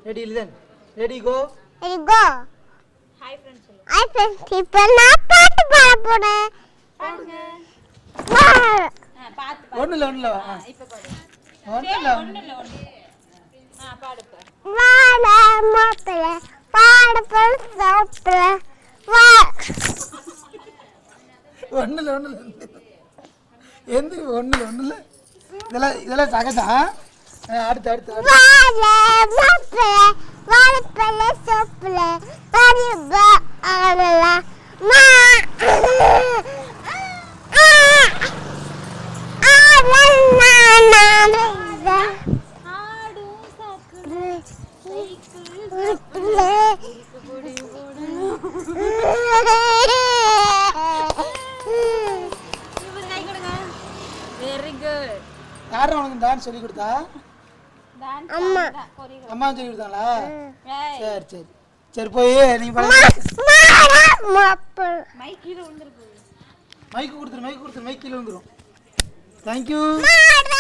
Ready listen ready go hi friends இப்போ நான் பாட்டு பாட போறேன். பாடுங்க. பாத்து ஒண்ணுல இப்ப பாடு. ஒண்ணுல பாடு இப்ப. வாழ மாப்பிள பாட போற சோப்பிள வா ஒண்ணுல எந்திரி ஒண்ணுல இதெல்லாம் சகஜா. அடுத்து வாழ மாப்பிள வாழப்பழ சோப்பிள பரிபா ஆளல மா ஆடும் சாக்குல சைக்கிள் பொடி போடு. இவரு கை கொடுங்க. Very good. யாரும் உனக்கு டான்ஸ் சொல்லி கொடுத்தா? டான்ஸ் அம்மா. கொரியோகிராஃபர். அம்மா சொல்லி கொடுத்தாங்களா? ஏய் சரி போய் நீ பாடு. மாப்பிள மைக் கீழ விழுந்துருக்கு. மைக் கொடுத்துரு மைக் கீழே வந்துடும். தேங்க்யூ. மாட